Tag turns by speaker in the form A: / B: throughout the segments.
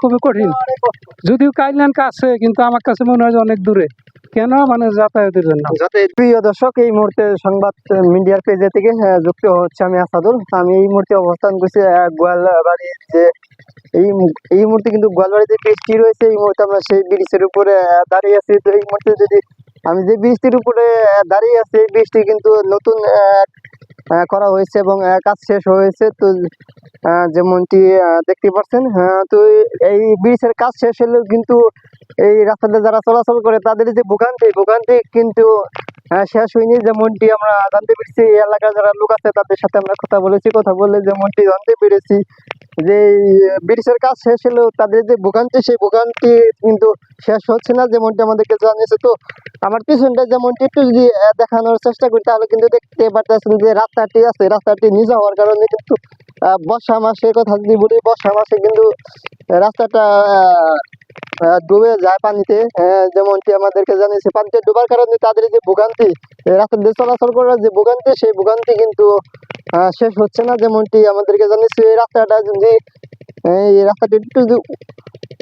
A: খুবই কঠিন। যদিও কাইল্যান্ড কাছে, কিন্তু আমার কাছে মনে হয় যে অনেক দূরে। কেন? মানে যাতায়াতের জন্য।
B: প্রিয় দর্শক, এই মুহূর্তে সংবাদ মিডিয়ার পেজে থেকে যুক্ত হচ্ছে আমি আসাদুল। আমি এই মুহূর্তে অবস্থান করছি গোয়ালবাড়ির যে এই মুহূর্তে কিন্তু গোয়ালবাড়িতে বৃষ্টি রয়েছে। এই মুহূর্তে আমরা সেই ব্রিজের উপরে দাঁড়িয়ে আছি। তো এই মুহূর্তে যদি আমি যে বৃষ্টির উপরে দাঁড়িয়ে আছি, এই বৃষ্টি কিন্তু নতুন করা হয়েছে এবং কাজ শেষ হয়েছে। তো যেমনটি দেখতে পাচ্ছেন, তো এই ব্রিজের কাজ শেষ হলেও কিন্তু এই রাস্তাতে যারা চলাচল করে তাদের যে ভোগান্তি কিন্তু শেষ হয়নি। যেমনটি আমরা জানতে পেরেছি, এই এলাকার যারা লোক আছে তাদের সাথে আমরা কথা বলে যেমনটি জানতে পেরেছি যে ব্রিজের কাজ শেষ হলেও তাদের যে ভোগান্তি, সেই ভোগান্তি কিন্তু শেষ হচ্ছে না, যেমনটি আমাদেরকে জানিয়েছে। তো আমার পিছনটা যেমনটি একটু যদি দেখানোর চেষ্টা করি, তাহলে কিন্তু দেখতে পাচ্ছেন যে রাস্তাটি নিচু হওয়ার কারণে কিন্তু বর্ষা মাসে কথা যদি বলি, বর্ষা মাসে কিন্তু রাস্তাটা ডুবে যায় পানিতে। যেমনটি আমাদেরকে জানিয়েছে, পানিতে ডোবার কারণে তাদের যে ভোগান্তি, রাস্তা দিয়ে চলাচল করার যে ভোগান্তি, সেই ভোগান্তি কিন্তু শেষ হচ্ছে না। যেমনটি আমাদেরকে জানিয়েছে, এই রাস্তাটি একটু যদি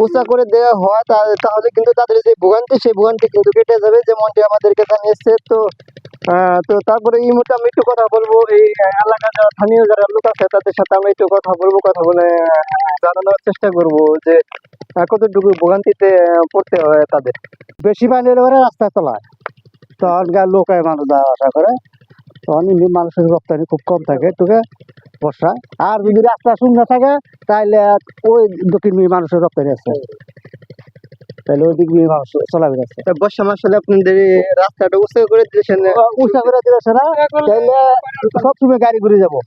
B: উঁচা করে দেওয়া হয় তাহলে কিন্তু তাদের যে ভোগান্তি, সেই ভোগান্তি কিন্তু কেটে যাবে, যেমনটি আমাদেরকে জানিয়েছে। তো তারপরে এই মুহূর্তে আমি একটু কথা বলবো এই এলাকার যারা স্থানীয় যারা লোক আছে তাদের সাথে আমি একটু কথা বলে জানানোর চেষ্টা করব যে কতটুকু ভোগান্তিতে পড়তে হয় তাদের। বেশি পানি এলে ওরা রাস্তায় চলায়, তখন লোকায় মানুষ যাওয়া আসা করে, তখন মানুষের রপ্তানি খুব কম থাকে টুকে বর্ষা। আর যদি রাস্তা শূন্য থাকে তাহলে ওই দক্ষিণ মানুষের রপ্তানি আছে, তাহলে ওই দিক দিয়ে মানুষ চলাফেরা আছে। বর্ষা মাস হলে আপনাদের রাস্তাটা উঁচা করে দিয়েছেন না, তাহলে সবসময় গাড়ি ঘুরে যাবো,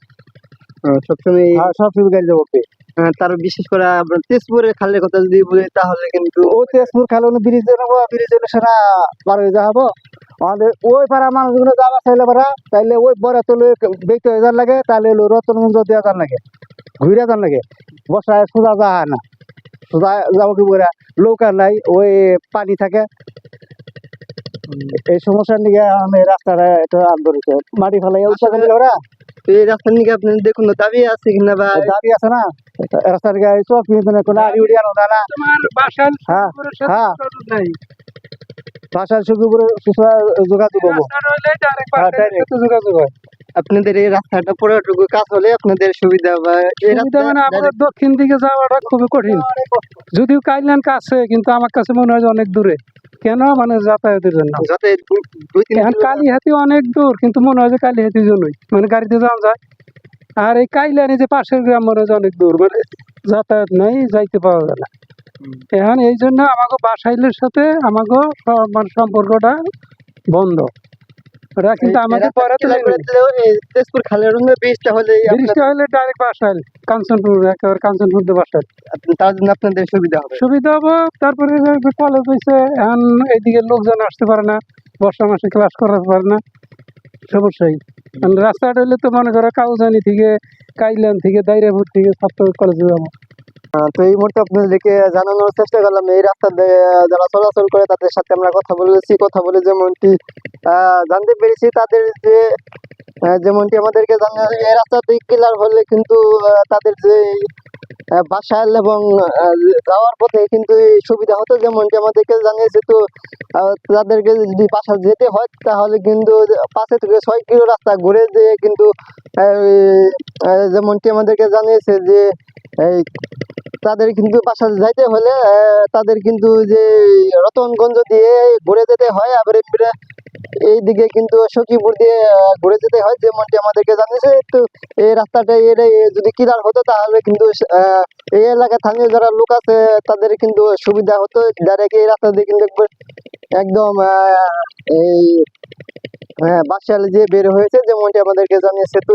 B: সবসময় গাড়ি যাবো। তার বিশেষ করে তেজপুরের খালের কথা যদি বলি, তাহলে কিন্তু ওই তেজপুর খালে ব্রিজে নেবো, ব্রিজে সেটা পার হয়ে যাবো। আমাদের ওই পাড়া মানুষগুলো যাওয়া চাইলে পারা, তাইলে ওই বড় তোলে দেখতে যাওয়ার লাগে, তাহলে রতনগঞ্জ দেওয়া যান লাগে, ঘুরে যান লাগে। বর্ষায় সোজা যাওয়া হয় না, সোজা যাবো কি করে, নৌকা নাই, ওই পানি থাকে। এই সমস্যার দিকে আমি রাস্তাটা একটু আন্দোলিত মাটি ফেলাই উৎসাহ ওরা। এই রাস্তার দিকে আপনি দেখুন দাবি আছে কিনা, বা দাবি আছে না রাস্তার দিকে সব কোনো আড়ি উড়ি আনো না। বাসার সুখপুরে যোগাযোগ হবো, যোগাযোগ হয়। আপনাদের এই রাস্তাটা পুরোটুকু কাজ হলে আপনাদের সুবিধা, বা
A: মানে আমাদের দক্ষিণ দিকে যাওয়াটা খুবই কঠিন। যদিও কাইল্যান্ড কাছে, কিন্তু আমার কাছে মনে হয় যে অনেক দূরে। কেন? মানে যাতায়াতের জন্য। কালীহাতি অনেক দূর, কিন্তু মনে হয় যে কালীহাতির জন্যই মানে গাড়িতে যাওয়া যায়। আর এই কাইল্যান্ডে যে পাশের গ্রাম মনে হয় অনেক দূর, মানে যাতায়াত নাই, যাইতে পাওয়া যায় না। এখন এই জন্য আমাকে বাসাইলের সাথে আমাকে মানে সম্পর্কটা বন্ধ। ওরা কিন্তু আমাদের
B: তেজপুর খালের বৃষ্টি হলে
A: ডাইরেক্ট বাসাইল, কাঞ্চনপুর, একেবারে কাঞ্চনপুর দিয়ে বাসাইল,
B: তার জন্য আপনাদের সুবিধা
A: হবে। তারপরে কলেজ হয়েছে, এখন এইদিকে লোকজন আসতে পারে না, বর্ষা মাসে ক্লাস করাতে পারে না, সমস্যাই। রাস্তাটা হলে তো মনে করো কাউজানি থেকে, কাইল্যান্ড থেকে, দাইরাপুর থেকে ছাত্র কলেজে যাবো।
B: তো এই মুহূর্তে আপনাদেরকে জানানোর চেষ্টা করলাম, এই রাস্তা যারা চলাচল করে তাদের সাথে আমরা কথা বলে যেমনটি জানতে পেরেছি, তাদের যে যেমনটি আমাদেরকে এই রাস্তাটি ক্লিয়ার হলে কিন্তু তাদের যে বাসাইল এবং যাওয়ার পথে কিন্তু সুবিধা হতো, যেমনটি আমাদেরকে জানিয়েছে। তো তাদেরকে যদি বাসা যেতে হয় তাহলে কিন্তু 5 থেকে 6 কিলো রাস্তা ঘুরে যেয়ে কিন্তু যেমনটি আমাদেরকে জানিয়েছে যে এই তাদের কিন্তু বাসা যাইতে হলে তাদের কিন্তু যে রতনগঞ্জ দিয়ে ঘুরে যেতে হয়, আবার এইদিকে কিন্তু সখীপুর দিয়ে ঘুরে যেতে হয়, যেমনটি আমাদেরকে জানিয়েছে। তো এই রাস্তাটা যদি ক্লিয়ার হতো তাহলে কিন্তু এই এলাকায় স্থানীয় যারা লোক আছে তাদের কিন্তু সুবিধা হতো। ডাইরেক্ট এই রাস্তা দিয়ে কিন্তু একদম এই বাসাইল যে বের হয়েছে, যেমনটি আমাদেরকে জানিয়েছে। তো